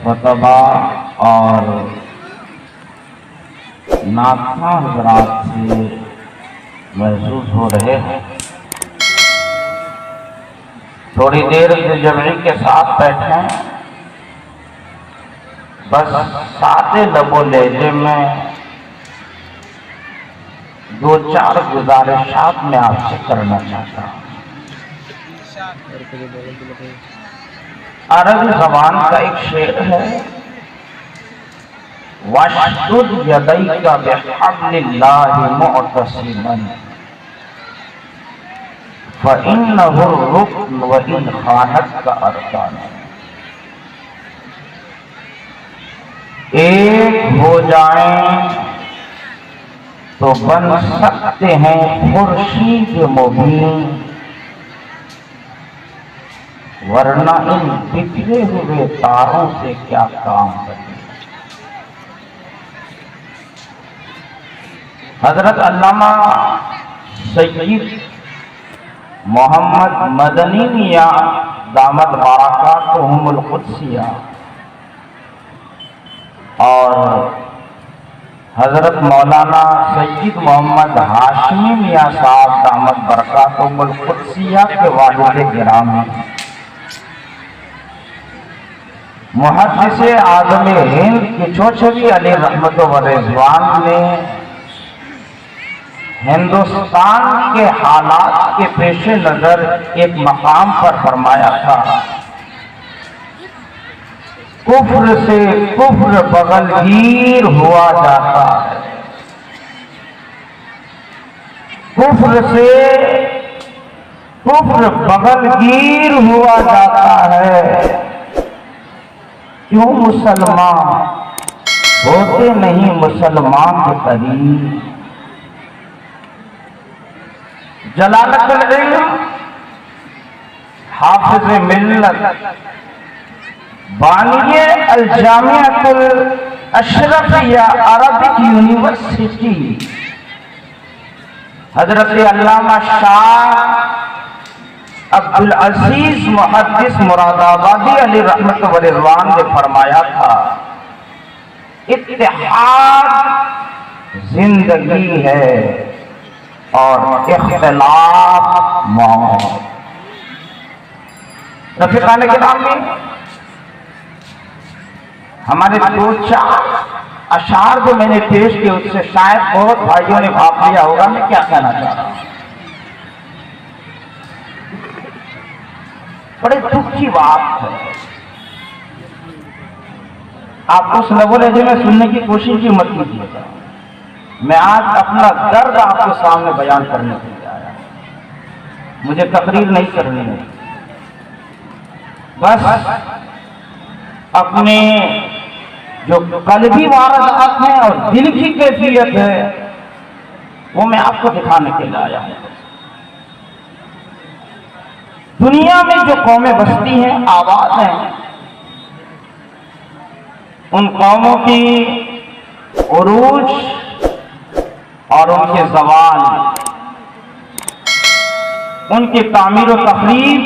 خطبہ اور ناخواں حضرات سے محسوس ہو رہے ہیں۔ تھوڑی دیر سے جمعی کے ساتھ بیٹھیں، بس سادے لب و لہجے میں دو چار گزارشات میں آپ سے کرنا چاہتا ہوں۔ عربی زبان کا ایک شعر ہے، وَاشْدُدْ يَدَيْكَ بِحَبْلِ اللَّهِ مُعْتَصِمًا فَإِنَّهُ الرُّكْنُ وَإِنْ خَانَتْكَ أَرْكَانُ۔ ایک ہو جائیں تو بن سکتے ہیں خورشید مبین، ورنہ ان بکھرے ہوئے تاروں سے کیا کام بنے۔ حضرت علامہ سید محمد مدنی میاں دامت برکاتہم القدسیہ اور حضرت مولانا سید محمد ہاشمی میاں صاحب دامت برکاتہم القدسیہ کے والد گرامی محدث اعظم ہند کی چوچھوی علی رحمت و رضوان نے ہندوستان کے حالات کے پیش نظر ایک مقام پر فرمایا تھا، کفر سے کفر بغل گیر ہوا جاتا ہے، کفر سے کفر بغل گیر ہوا جاتا ہے، کیوں مسلمان ہوتے نہیں مسلمان کے قریب۔ جلالت العلم حافظ ملت بانی الجامعۃ الاشرفیہ عربک یونیورسٹی حضرت علامہ شاہ عبدالعزیز محدث مراد آبادی علی رحمت و رضوان نے فرمایا تھا، اتحاد زندگی ہے اور اختلاف موت۔ رفیقان گرامی، ہمارے دو چار اشعار جو میں نے پیش کیے اس سے شاید بہت بھائیوں نے بھاپ لیا ہوگا میں کیا کہنا چاہ رہا ہوں۔ بڑے دکھ کی بات ہے، آپ اس لب و لہجے میں سننے کی کوشش بھی مت کیجیے گا۔ میں آج اپنا درد آپ کے سامنے بیان کرنے کے لیے آیا ہوں، مجھے تقریر نہیں کرنی ہے، بس اپنے جو قلبی واردات ہیں اور دل کی کیفیت ہے وہ میں آپ کو دکھانے کے لیے آیا ہوں۔ دنیا میں جو قومیں بستی ہیں، آباد ہیں، ان قوموں کی عروج اور ان کے زوال، ان کی تعمیر و تخریب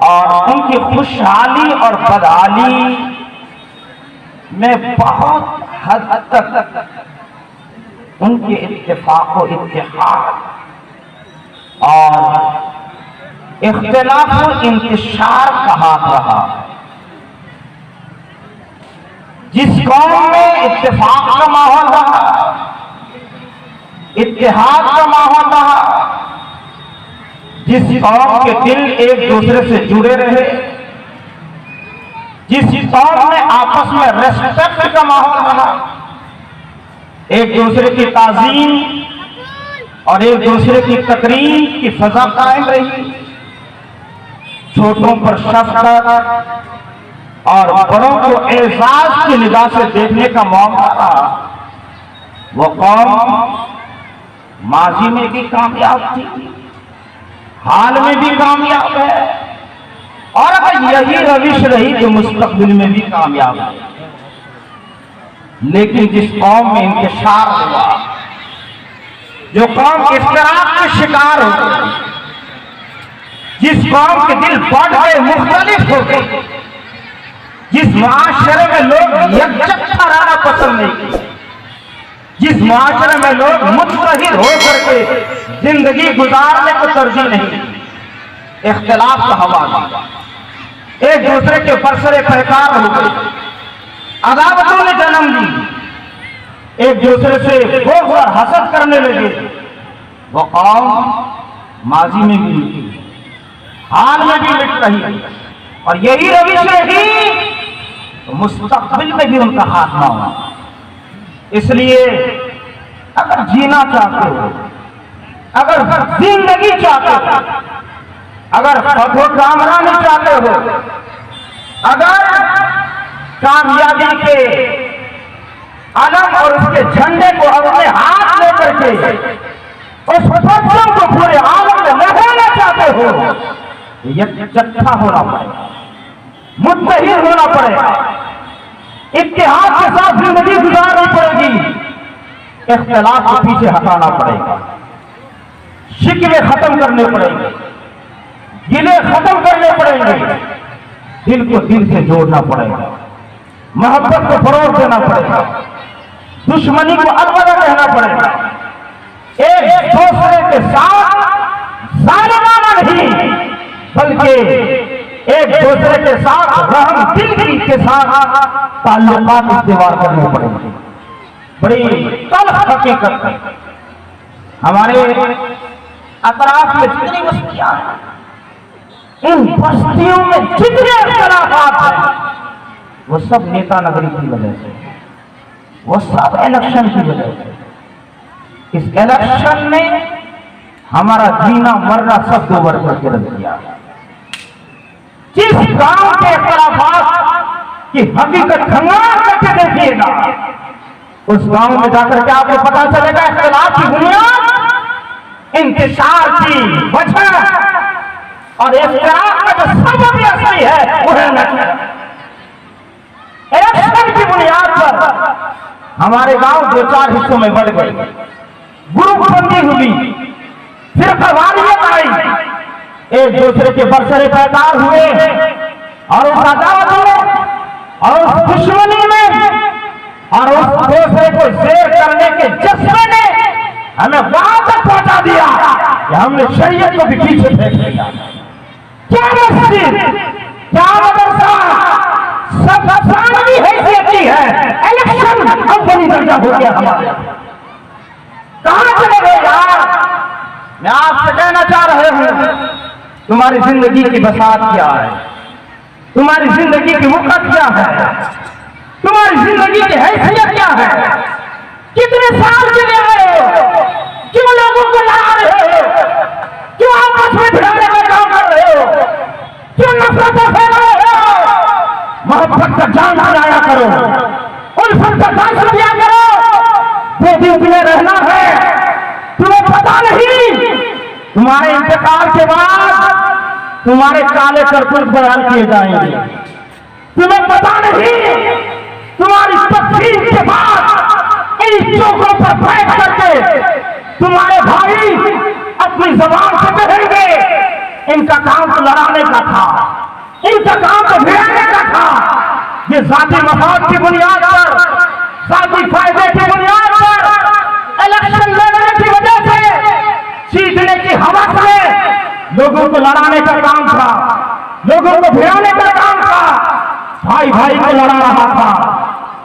اور ان کی خوشحالی اور بدحالی میں بہت حد تک ان کے اتفاق و اتحاد اور اختلاف و انتشار کا ہاتھ رہا۔ جس قوم میں اتفاق کا ماحول رہا، اتحاد کا ماحول رہا، جس قوم کے دل ایک دوسرے سے جڑے رہے، جس قوم میں آپس میں ریسپیکٹ کا ماحول رہا، ایک دوسرے کی تعظیم اور ایک دوسرے کی تقریم کی فضا قائم رہی، چھوٹوں پر شفقت اور بڑوں کو اعزاز کی نگاہ سے دیکھنے کا موقع رہا، وہ قوم ماضی میں بھی کامیاب تھی، حال میں بھی کامیاب ہے، اور اگر یہی روش رہی تو مستقبل میں بھی کامیاب ہے۔ لیکن جس قوم میں انتشار ہوا، جو قوم افتراق کے شکار ہو گئی، جس قوم کے دل بڑھ گئے، مختلف ہو گئے، جس معاشرے میں لوگ یکجہت رہنا پسند نہیں کرتے، جس معاشرے میں لوگ متحد ہو کر کے زندگی گزارنے کو ترجیح نہیں دیتے، اختلاف کا ہوا دیا، ایک دوسرے کے برسر پیکار ہو گئے، عداوتوں نے جنم لی، ایک دوسرے سے بغض اور حسد کرنے لگے، وہ قوم ماضی میں بھی مٹی، حال میں بھی مٹ رہی ہے، اور یہی روش رہی تو مستقبل میں بھی ان کا خاتمہ ہونا۔ اس لیے اگر جینا چاہتے ہو، اگر زندگی چاہتے ہو، اگر فتح و کامرانی چاہتے ہو، اگر کامیابی کے علم اور اس کے جھنڈے کو اپنے ہاتھ لے کر کے اس پرچم کو پورے عالم میں لہرانا چاہتے ہو، یکجہت ہونا پڑے گا، متحد ہونا پڑے گا، اتحاد کے ساتھ زندگی گزارنی پڑے گی، اختلاف کو پیچھے ہٹانا پڑے گا، شکوے ختم کرنے پڑیں گے، گلے ختم کرنے پڑیں گے، دل کو دل سے جوڑنا پڑے گا، محبت کو فروغ دینا پڑے گا، دشمنی کو الوداع کہنا پڑے گا، ایک دوسرے کے ساتھ ظالمانہ نہیں بلکہ ایک دوسرے کے ساتھ رحم دل کے ساتھ تعلقات استوار کرنے پڑیں گے۔ بڑی تلخ حقیقت ہے، ہمارے اطراف میں جتنی بستیاں ہیں، ان بستیوں میں جتنے اختلافات ہیں، وہ سب نیتا نگری کی وجہ سے، وہ سب الیکشن کی وجہ سے۔ اس الیکشن نے ہمارا جینا مرنا سب دوبر کر کے رکھ دیا۔ جس گاؤں کے اختلافات کی حقیقت کھنگال کر کے دیکھیے گا، اس گاؤں میں جا کر کے آپ کو پتا چلے گا اختلاف کی بنیاد، انتشار کی وجہ اور اختلاف کا جو سبب اصلی ہے وہ ہے الیکشن۔ الیکشن کی بنیاد پر ہمارے گاؤں دو چار حصوں میں بڑھ گئے، گروپ بندی ہوئی، فرقہ واریت آئی، ایک دوسرے کے برسر پیکار ہوئے، اور اس عداوت میں اور اس دشمنی میں اور اس دوسرے کو زیر کرنے کے جذبے نے ہمیں وہاں تک پہنچا دیا کہ ہم نے شریعت کو بھی پیچھے پھینک دیا۔ کیا مسجد، کیا مدرسہ، سب ثانوی حیثیت کی ہے، الیکشن اولی درجہ ہو گیا ہمارے۔ کہاں چلے گئے یار؟ میں آپ سے کہنا چاہ رہا ہوں، تمہاری زندگی کی بساط کیا ہے، تمہاری زندگی کی وقت کیا ہے، تمہاری زندگی کی حیثیت کیا ہے، کتنے سال کے لیے آئے ہو، کیوں لوگوں کو لڑا رہے ہو، کیوں آپس میں بھیڑنے کا کام کر رہے ہو، کیوں نفرتیں پھیلا رہے ہو؟ محبت کا جان بنایا کرو، الفت کا دانش دیا کرو، دو دن تمہیں رہنا ہے، تمہیں پتا نہیں تمہارے انتقال کے بعد تمہارے کالے کرتوت بیان کیے جائیں گے، تمہیں پتا نہیں تمہاری تقسیم کے بعد ان چوکوں پر بیٹھ کر کے تمہارے بھائی اپنی زبان سے کہیں گے ان کا کام تو لڑانے کا تھا، ان کا کام تو بھیڑنے کا تھا، یہ ذاتی مفاد کی بنیاد پر، ذاتی فائدے کی بنیاد پر الیکشن لڑنے کی وجہ سے جیتنے کی ہوس میں لوگوں کو لڑانے کا کام تھا، لوگوں کو بھیڑانے کا کام تھا، بھائی بھائی کو لڑا رہا تھا،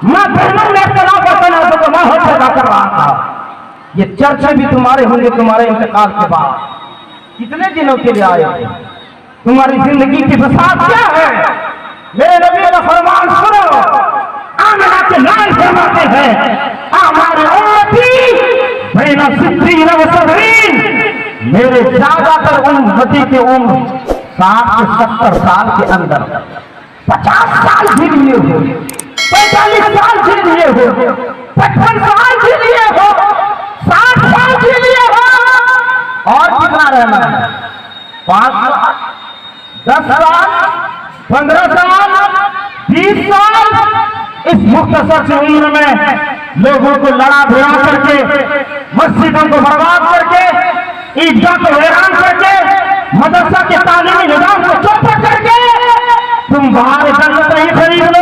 میں بہنوں میں اختلاف کا تنازع کو ماحول پیدا کر رہا تھا۔ یہ چرچے بھی تمہارے ہوں گے تمہارے انتقال کے بعد، کتنے دنوں کے لیے آئے تھے، تمہاری زندگی کی بساط کیا ہے؟ میرے نبی کا فرمان سنو، آمنہ کے لائن فرماتے ہیں ہمارے امتی بین ستین و سبعین، میرے زیادہ تر امتی کی عمر 60 سے 70 سال کے اندر، 50 سال جی لیے ہو، 45 سال جی لیے ہو، 55 سال جی لیے ہو، 60 سال جی لیے ہو، اور کتنا رہنا ہے؟ 5 سال، 10 سال، 15 سال، 20 سال، اس مختصر سی عمر میں لوگوں کو لڑا بھڑا کر کے، مسجدوں کو برباد کر کے، عیدگاہ کو ویران کر کے، مدرسہ کے تعلیمی نظام کو چوپٹ کر کے تم باہر جنت نہیں خرید لو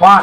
5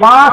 5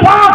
5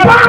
5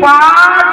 5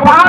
5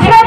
6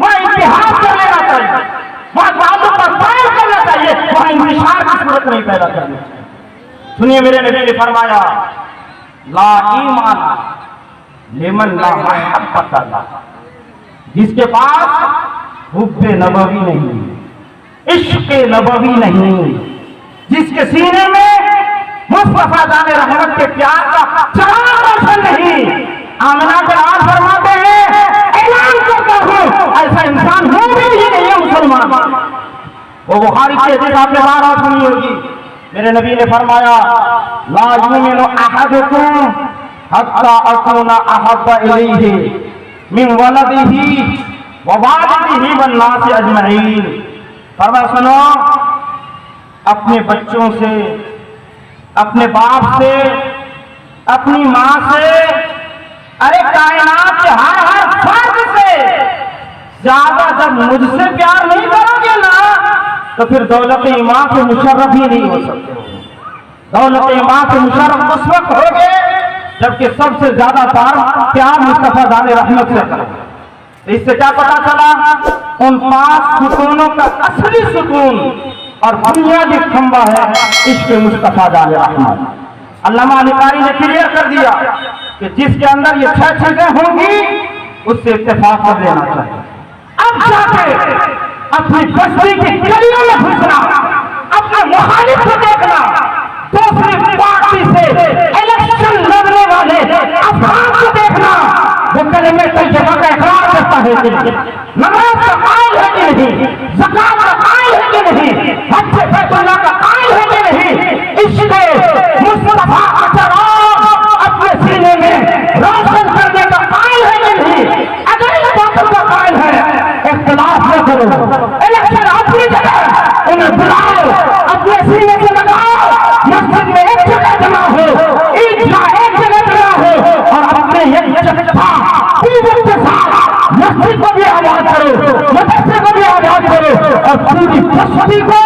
وہاں اتحاد کر لینا چاہیے، وہاں تعلق پر قائم کرنا چاہیے، وہاں انتشار کی صورت نہیں پیدا کرنی چاہیے۔ سنیے میرے نبی نے فرمایا لا ایمان لمن لا محبت اللہ، جس کے پاس حب نبوی نہیں، عشق نبوی نہیں، جس کے سینے میں مصطفیٰ جان رحمت کے پیار کا چراغ روشن نہیں۔ آمنہ کے آج فرماتے ہیں اعلان کرتا ہوں ایسا انسان مومن ہی نہیں ہے، مسلمان۔ وہ بخاری کی حدیث آپ نے بار بار سنی ہوگی، میرے نبی نے فرمایا لا یؤمن احدکم حتی اکون احب الیہ من ولدہ ووالدہ والناس اجمعین۔ فرمایا سنو، اپنے بچوں سے، اپنے باپ سے، اپنی ماں سے، ارے کائنات کے ہر فرد سے زیادہ جب مجھ سے پیار نہیں کرو گے نا تو پھر دولت ایمان سے مشرف ہی نہیں ہو سکتے۔ دولت ایمان سے مشرف اس وقت ہوگے جبکہ سب سے زیادہ پیار مصطفیٰ دان رحمت سے کرو۔ اس سے کیا پتا چلا؟ ان 5 ستونوں کا اصلی ستون اور بنیادی کھمبا ہے عشق مصطفیٰ دان رحمت۔ علامہ علی قاری نے کلیئر کر دیا کہ جس کے اندر یہ 6 چیزیں ہوں گی اس سے اتفاق کر لینا چاہیے۔ اب جا کے اپنی بستی کی گلیوں میں گھسنا، اپنے مخالف کو دیکھنا، دوسری پارٹی سے الیکشن لڑنے والے افراد کو دیکھنا، وہ کلمے طیبہ کا اقرار کرتا ہے کہ نہیں، نماز کا قائل ہے کہ نہیں، زکات کا قائل ہے کہ نہیں، حج بیت اللہ کا قائل ہے کہ نہیں، عشق مصطفیٰ کا چراغ اپنے سینے میں روشن کرنے کا قائل ہے کہ نہیں۔ اگر اس بات کا قائل ہے اختلاف نہ کرو، الیکشن اپنی جگہ انہیں بلاؤ، اپنے سینے سے لگاؤ، مسجد میں ایک جگہ جمع ہو، عیدگاہ ایک جگہ جمع ہو اور اپنے ایک جگہ قوت کے ساتھ مسجد کو بھی آباد کرو، مدرسے کو بھی آباد کرو اور پوری بستی کو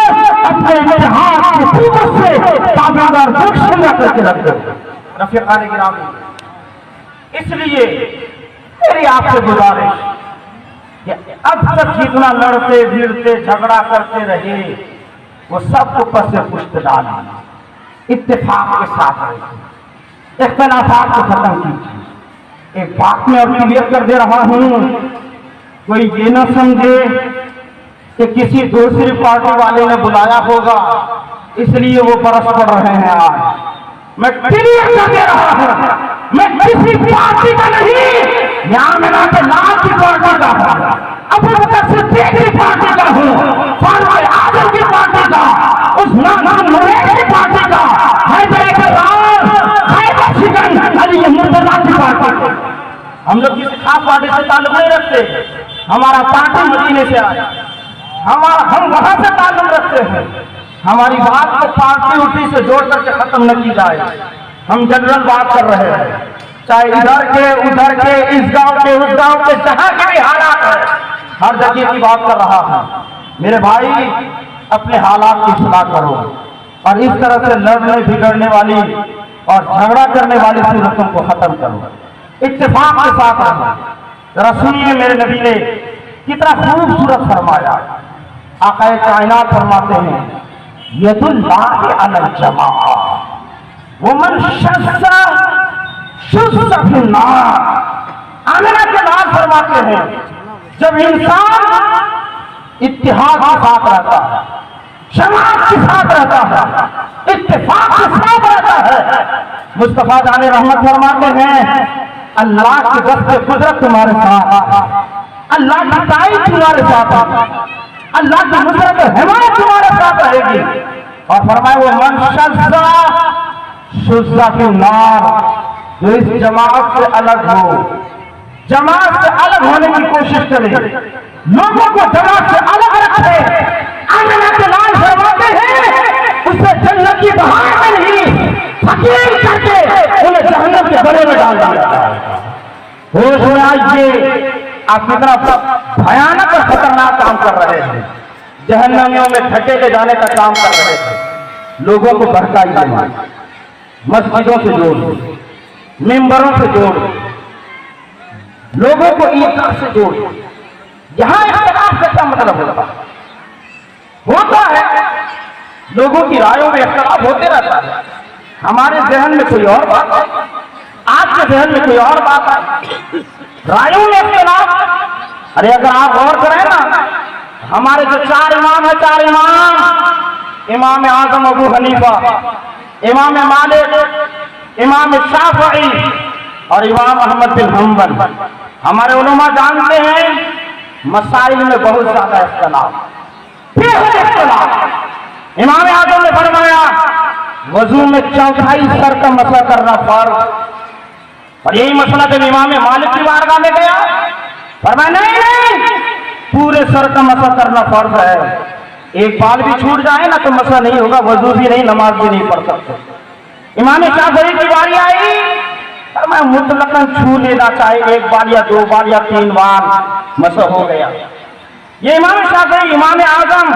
اپنے اتحاد کی قوت سے تابعدار بخشنا کر کے رکھ دو۔ رفیقان گرامی، اس لیے میری آپ سے گزارش کہ اب تک جتنا لڑتے بھیڑتے جھگڑا کرتے رہے وہ سب کو پس سے پشت ڈالا، اتفاق کے ساتھ رہے، اختلافات کو ختم کیجیے۔ ایک بات میں اب کلیئر کر دے رہا ہوں، کوئی یہ نہ سمجھے کہ کسی دوسری پارٹی والے نے بلایا ہوگا اس لیے وہ برس پڑ رہے ہیں۔ آج میں کلیئر کر دے رہا ہوں، میں کسی پارٹی کا نہیں، یہاں میں نہ کہ لال کی پارٹی کا ہوں، ابو بکر صدیق کی پارٹی کا ہوں، فاروق اعظم کی پارٹی کا، عثمان بن عفان کی پارٹی کا، حیدر کرار، خیبر شکن علی مرتضیٰ کی پارٹی کا۔ ہم لوگ کسی خاص پارٹی سے تعلق نہیں رکھتے، ہمارا پارٹی مدینے سے آیا، ہم وہاں سے تعلق رکھتے ہیں۔ ہماری بات کو پارٹی اٹھی سے جوڑ کر کے ختم نہ کی جائے، ہم جنرل بات کر رہے ہیں، چاہے ادھر کے ادھر کے، اس گاؤں کے اس گاؤں کے، جہاں کے بھی حالات ہیں ہر جگہ کی بات کر رہا ہوں۔ میرے بھائی اپنے حالات کی اصلاح کرو اور اس طرح سے لڑنے بگڑنے والی اور جھگڑا کرنے والی صورتوں کو ختم کرو، اتفاق کے ساتھ رہو۔ ذرا سنیے میرے نبی نے کتنا خوبصورت فرمایا۔ آقا کائنات فرماتے ہیں ید اللہ علی الجماعہ ومن شذ شذ فی النار۔ آمنہ کے بعد فرماتے ہیں جب انسان اتحاد کے ساتھ رہتا ہے، جماعت کے ساتھ رہتا ہے، اتفاق کے ساتھ رہتا ہے، مصطفیٰ جان رحمت فرماتے ہیں اللہ کی دست قدرت تمہارے ساتھ، اللہ کی تائید تمہارے ساتھ، اللہ کی نصرت و حمایت تمہارے ساتھ رہے گی۔ اور فرمایا وہ من شذ فی النار، جو اس جماعت سے الگ ہو، جماعت سے الگ ہونے کی کوشش کرے، لوگوں کو جماعت سے الگ رکھے، آمنہ کے لال فرماتے ہیں اسے جنت کی بہار میں نہیں، فقیر کر کے انہیں جہنم کے گڑھے میں ڈال دیا۔ ہوش میں آئیے، آپ کتنا بھیانک اور خطرناک کام کر رہے ہیں، جہنمیوں میں دھکے لے جانے کا کام کر رہے تھے۔ لوگوں کو بہکائیے، مسجدوں سے جوڑ، ممبروں سے جوڑ، لوگوں کو عیدگاہ سے جوڑ، یہاں اختلاف کا کیا مطلب ہوتا ہے؟ لوگوں کی رائےوں میں اختلاف ہوتے رہتا ہے. ہمارے ذہن میں کوئی اور بات ہے، آپ کے ذہن میں کوئی اور بات ہے، رائےوں میں اختلاف. ارے اگر آپ غور کریں نا، ہمارے جو 4 امام ہیں، 4 امام، امام اعظم ابو حنیفہ، امام مالک، امام شافعی اور امام احمد بن حنبل، ہمارے علماء جانتے ہیں مسائل میں بہت زیادہ اختلاف. امام اعظم نے فرمایا وضو میں چوتھائی سر کا مسح کرنا فرض، اور یہی مسئلہ جب امام مالک کی بارگاہ میں گیا، فرمایا نہیں، پورے سر کا مسح کرنا فرض ہے. ایک بال بھی چھوٹ جائے نا تو مسح نہیں ہوگا، وضو بھی نہیں، نماز بھی نہیں پڑھ سکتے. امام شافعی کی باری آئی، فرمایا مطلقاً چھو لینا چاہے، 1 بال یا 2 بال یا 3 بال مسح ہو گیا. یہ امام شافعی، امام اعظم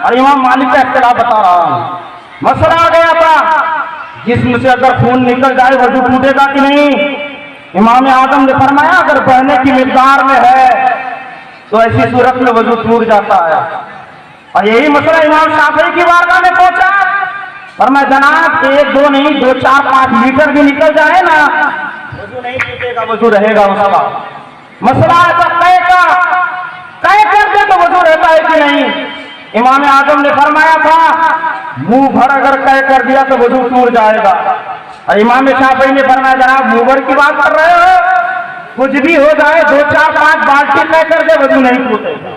اور امام مالک کا اختلاف بتا رہا ہوں. مسئلہ آ گیا تھا جسم سے اگر خون نکل جائے وضو ٹوٹے گا کہ نہیں؟ امام اعظم نے فرمایا اگر بہنے کی مقدار میں ہے تو ایسی صورت میں وضو ٹوٹ جاتا ہے. اور یہی مسئلہ امام شافعی کی بارگاہ میں پہنچا، فرمایا جناب 1 2 نہیں، 2 4 5 لیٹر بھی نکل جائے نا وضو نہیں ٹوٹے گا، وضو رہے گا اس کا. مسئلہ ایسا طے کر دے تو وضو رہتا ہے کہ نہیں؟ امام اعظم نے فرمایا تھا منہ بھر اگر طے کر دیا تو وضو ٹوٹ جائے گا، اور امام شافعی نے فرمایا جناب منہ بھر کی بات کر رہے ہو، کچھ بھی ہو جائے 2 4 5 بالٹی طے کر دے وضو نہیں ٹوٹے گا.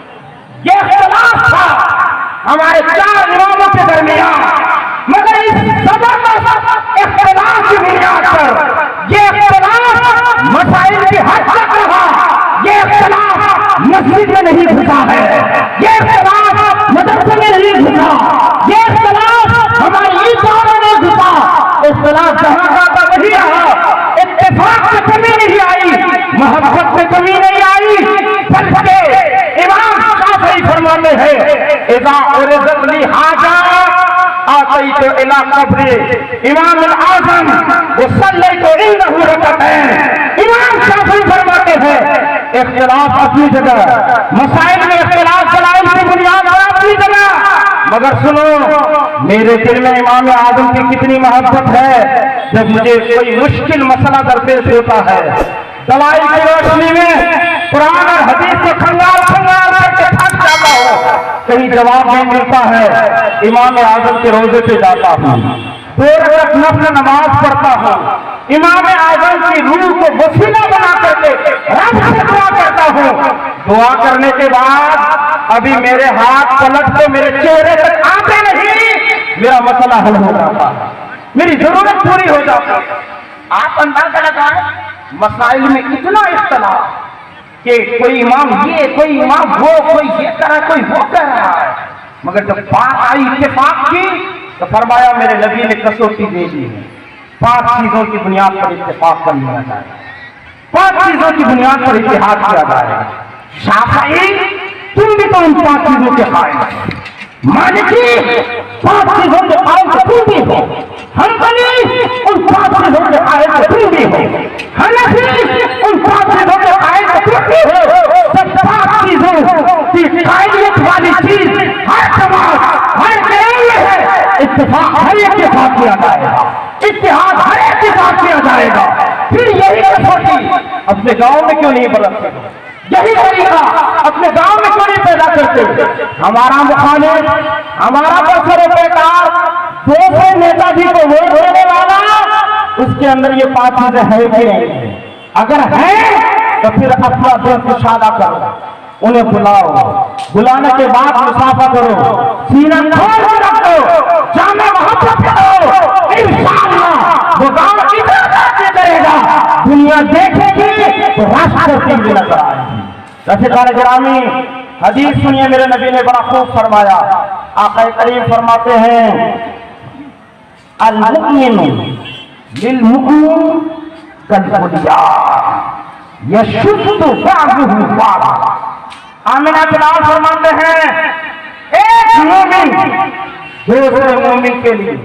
یہ اختلاف تھا ہمارے 4 اماموں کے درمیان، مگر اس زبردست اختلاف کی بنیاد پر یہ اختلاف مسائل کی حد تک رہا. یہ اختلاف مسجد میں نہیں گھسا ہے، یہ اختلاف مدرسے میں نہیں گھسا، یہ اختلاف ہماری عیدگاہ میں نہیں گھسا. اختلاف جہاں کا تھا وہی رہا. اتفاق میں کمی نہیں آئی، محبت میں کمی نہیں آئی، بلکہ امام شافعی فرماتے ہیں اذا عرضت لی حاجہ آتیت الی قبر امام الاعظم وصلیت عنہ رکعتین. امام شافعی فرماتے ہیں اختلاف اپنی جگہ، مسائل میں اختلاف دلائل کی بنیاد پر اپنی جگہ، مگر سنو میرے دل میں امام اعظم کی کتنی محبت ہے. جب مجھے کوئی مشکل مسئلہ درپیش ہوتا ہے، دلائل کی روشنی میں قرآن اور حدیث کو کھنگال کر کے تھک جاتا ہوں، کہیں جواب نہیں ملتا ہے، امام اعظم کے روضے پہ جاتا ہوں، 2 رکعت نفل نماز پڑھتا ہوں، امام اعظم کی روح کو وسیلہ بنا کر کے رب سے دعا کرتا ہوں. دعا کرنے کے بعد ابھی میرے ہاتھ پلٹ کے میرے چہرے تک آتے نہیں، میرا مسئلہ حل ہو جاتا ہے، میری ضرورت پوری ہو جاتی ہے. آپ اندازہ لگائیں مسائل میں اتنا اختلاف کہ کوئی امام یہ، کوئی امام وہ، کوئی یہ کر رہا ہے، کوئی وہ کر رہا ہے، مگر جب بات آئی اتفاق کی تو فرمایا میرے نبی نے کسوٹی دے دی ہے، 5 چیزوں کی بنیاد پر اتفاق کر لیا جائے، 5 چیزوں کی بنیاد پر اتحاد کیا جائے. شافعی تم بھی تو ان 5 چیزوں کے قائل ہو، مالکی 5 چیزوں کے قائل تو تم بھی ہو، حنبلی ان 5 چیزوں کے قائل تو تم بھی ہو، حنفی ان 5 چیزوں کے قائل تو تم بھی ہو. سب 5 چیزوں کی قائلیت والی چیز ہر جماعت، ہر قیام میں ہے. اتفاق ہر ایک کے ساتھ کیا جائے گا، اتحاد ہر ایک کے ساتھ کیا جائے گا. پھر یہی کسوٹی اپنے گاؤں میں کیوں نہیں برتتے؟ یہی طریقہ اپنے گاؤں میں کیوں نہیں پیدا کرتے؟ ہمارا مخالف، ہمارا پسر و پیکار، 200 نیتا جی کو ووٹ دینے والا، اس کے اندر یہ 5 چیزیں ہیں کہ نہیں؟ اگر ہیں تو پھر اپنا دل کشادہ کرو، انہیں بلاؤ، بلانے کے بعد مسافہ کرو، سینہ کھول کے رکھو، جامع محبت کرو، انشاءاللہ وہ گاؤں ادھر ترقی کرے گا، دنیا دیکھے گی تو راشٹر کی بھی نظر آئے گی. رفیقان گرامی حدیث سنیے، میرے نبی نے بڑا خوب فرمایا. آقا کریم فرماتے ہیں المؤمن للمؤمن کالبنیان یشد بعضہ بعضا. آمنہ بلال فرماتے ہیں ایک مومن دوسرے مومن کے لیے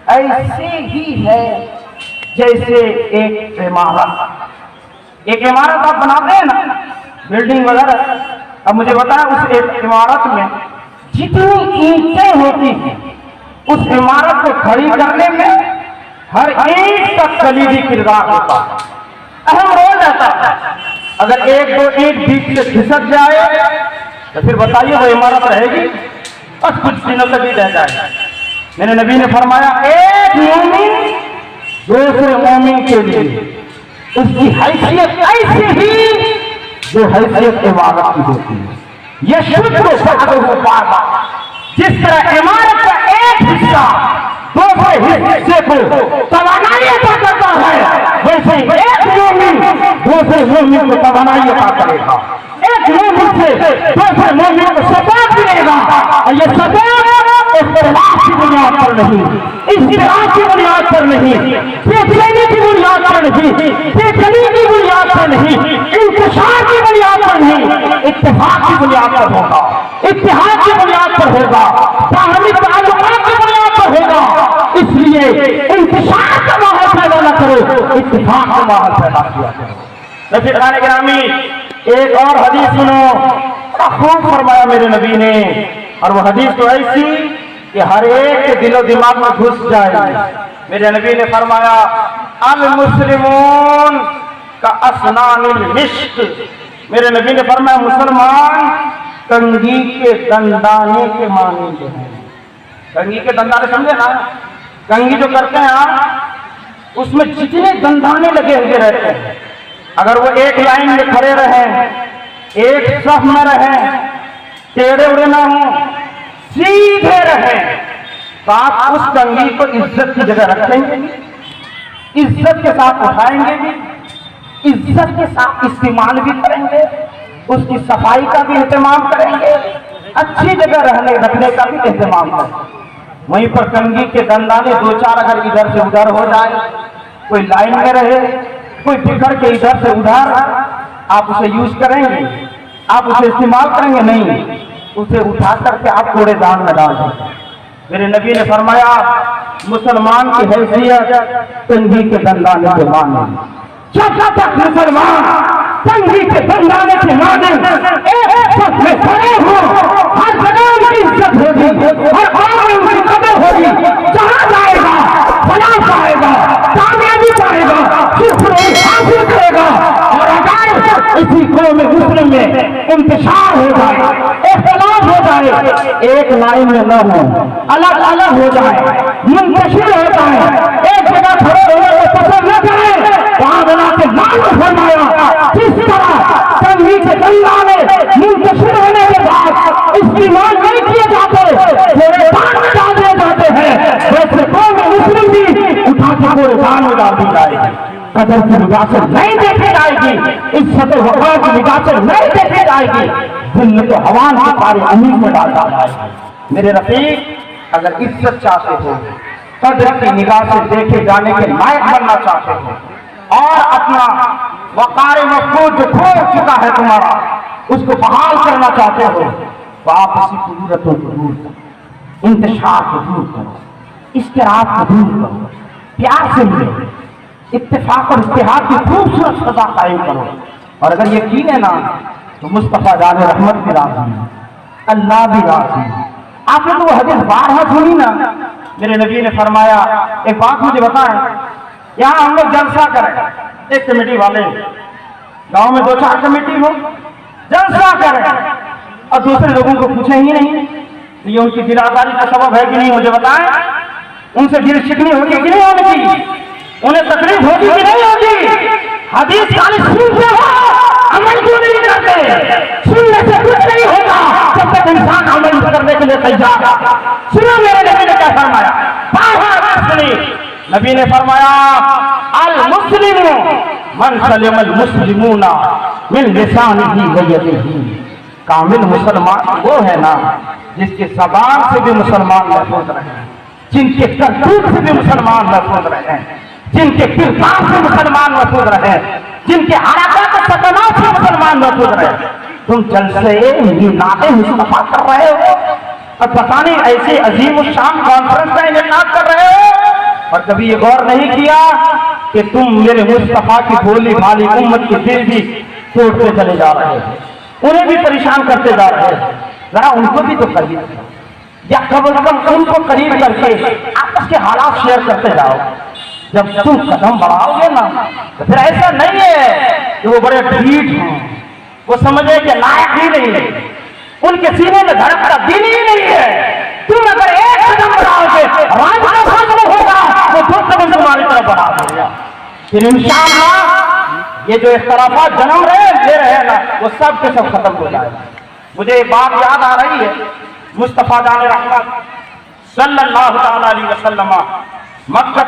ایسے ہی ہے جیسے ایک عمارت. ایک عمارت آپ بناتے ہیں نا، بلڈنگ وغیرہ، اب مجھے بتائیں اس ایک عمارت میں جتنی اینٹیں ہوتی ہیں اس عمارت کو کھڑی کرنے میں ہر اینٹ کا کلیدی کردار ہوتا ہے، اہم رول رہتا ہے۔ اگر ایک دو اینٹ بیچ سے کھسک جائے تو پھر بتائیے وہ عمارت رہے گی؟ بس کچھ دنوں تک ہی رہ جائے۔ میرے نبی نے فرمایا ایک مومن دوسرے مومن کے لیے اس کی حیثیت ایسی ہی جو حیثیت عمارت کی ہوتی ہے۔ یہ جس طرح عمارت کا ایک حصہ دوسرے حصے کو توانائی عطا کرتا ہے، ویسے ایک مومن دوسرے مومن کو توانائی عطا کرے گا، ایک مومن سے دوسرے مومن کو سپورٹ ملے گا، اور یہ سپورٹ اختلاف کی بنیاد پر نہیں، اختلاف کی بنیاد پر نہیں، بےچینی کی بنیاد پر نہیں، بےچینی کی بنیاد پر نہیں، انتشار کی بنیاد پر نہیں، اتفاق کی بنیاد پر ہوگا، اتحاد کی بنیاد پر ہوگا، باہمی تعلقات کی بنیاد پر ہوگا۔ اس لیے انتشار کا ماحول پیدا نہ کرو، اتفاق کا ماحول پیدا کیا کرو۔ رفیقان گرامی ایک اور حدیث سنو، خوب فرمایا میرے نبی نے، اور وہ حدیث تو ایسی کہ ہر ایک کے دل و دماغ میں گھس جائے۔ میرے نبی نے فرمایا المسلمون کا اسنان المشک، میرے نبی نے فرمایا مسلمان کنگھی کے دندانے کے مانند ہیں۔ کنگھی کے دندانے سمجھے نا؟ کنگھی جو کرتے ہیں آپ، اس میں جتنے دندانے لگے ہوئے رہتے ہیں، اگر وہ ایک لائن میں کھڑے رہیں، ایک صف میں رہیں، ٹیڑھے اڑے نہ ہوں، سیدھے رہیں، تو آپ اس کنگھی کو عزت کی جگہ رکھیں گے، عزت کے ساتھ اٹھائیں گے بھی، عزت کے ساتھ استعمال بھی کریں گے، اس کی صفائی کا بھی اہتمام کریں گے، اچھی جگہ رکھنے کا بھی اہتمام کریں گے۔ وہیں پر کنگھی کے دندانے دو چار اگر ادھر سے ادھر ہو جائے، کوئی لائن میں رہے، کوئی بکھر کے ادھر سے ادھر، آپ اسے یوز کریں گے؟ آپ اسے استعمال کریں گے؟ نہیں، اسے اٹھا کر کے آپ کوڑے دان میں ڈال دیں۔ میرے نبی نے فرمایا مسلمان کی حیثیت کنگھی کے دندانے کے مانند، جب تک مسلمان کنگھی کے دندانے کے مانند ایک صف میں کھڑے ہوں، ہر جگہ ان کی عزت ہوگی، ہر آن ان کی قدر ہوگی، جہاں جائے گا فلاح پائے گا، کامیابی پائے گا، شکر حاصل کرے گا۔ اور اگر اسی قوم مسلم میں انتشار ہو جائے، اختلاف ہو جائے، ایک لائن میں نہ ہو، الگ الگ ہو جائے، منتشر ہو جائے، ایک جگہ کھڑے ہونے کو پسند نہ کرے، وہاں بنا کے معلوم فرمایا جس طرح کنگھی کے دندانے منتشر ہونے کے بعد استعمال نہیں کیے جاتے، کوڑے دان میں ڈال دیے جاتے ہیں، ویسے قوم مسلم بھی اٹھا کے کوڑے دان میں ڈال دی جائے گی، قدر کی نگاہ سے نہیں دیکھی جائے گی، عزت و وقار کی نگاہ سے نہیں دیکھی جائے گی، ذلت و ہوان کے پارے امید میں ڈالا جائے گا۔ میرے رفیق اگر عزت چاہتے ہو، قدر کی نگاہ سے دیکھے جانے کے لائق بننا چاہتے ہو، اور اپنا وقار مفقود جو کھو چکا ہے تمہارا اس کو بحال کرنا چاہتے ہو، تو آپ اسی قدورتوں کو دور کرو، انتشار کو دور کرو، اشتراک کو دور کرو، پیار سے ملو، اتفاق اور اتحاد کی خوبصورت فضا قائم کرو۔ اور اگر یقین ہے نا تو مصطفیٰ جان رحمت بھی راضی ہے، اللہ بھی راضی ہے۔ آپ نے تو وہ حدیث بارہا سنی نا، میرے نبی نے فرمایا ایک بات مجھے بتائیں، یہاں ہم لوگ جلسہ کریں، ایک کمیٹی والے گاؤں میں دو چار کمیٹی ہو، جلسہ کریں اور دوسرے لوگوں کو پوچھیں ہی نہیں، یہ ان کی دل آزاری کا سبب ہے کہ نہیں؟ مجھے بتائیں، ان سے دل شکنی ہوگی کہ نہیں ہوگی؟ انہیں تکلیف ہوگی کہ نہیں ہوگی؟ حدیث خالی سنتے ہو، عمل کیوں نہیں کرتے؟ سننے سے کچھ نہیں ہوگا جب تک انسان عمل کرنے کے لیے تیار ہے۔ سنو میرے نبی نے کیا فرمایا، نبی نے فرمایا المسلم من سلم المسلمون من لسانہ و یدہ، کامل مسلمان وہ ہے نا جس کے زبان سے بھی مسلمان محفوظ رہے، جن کے کرتوت سے بھی مسلمان محفوظ رہے، جن کے کردار سے مسلمان محفوظ رہے، جن کے حرکات و سکنات سے مسلمان محفوظ رہے۔ تم جلسے میلاد مصطفیٰ کر رہے ہو اور پتہ نہیں ایسے عظیم الشان کانفرنس کا انعقاد کر رہے ہو، اور کبھی یہ غور نہیں کیا کہ تم میرے مصطفیٰ کی بھولی بھالی امت کے دل بھی توڑتے چلے جا رہے ہو۔ انہیں بھی پریشان کرتے جا رہے ہیں، ذرا ان کو بھی تو قریب یا کم از کم ان کو قریب کر کے آپس کے حالات شیئر کرتے جاؤ۔ جب تم قدم بڑھاؤ گے نا تو پھر ایسا نہیں ہے کہ وہ بڑے ڈھیٹ ہوں، وہ سمجھے کہ لائق ہی نہیں ہے، ان کے سینے میں دھڑکتا دل ہی نہیں ہے۔ تم اگر ایک قدم بڑھاؤ گے رات کا فیصلہ ہوگا، وہ دو قدم تمہاری طرف بڑھا دے گا۔ پھر انشاءاللہ یہ جو اختلافات جنم لے رہے ہیں نا وہ سب کے سب ختم ہو جائے گا۔ مجھے ایک بات یاد آ رہی ہے، مصطفیٰ جان رحمت صلی اللہ تعالی علیہ وسلم مکہ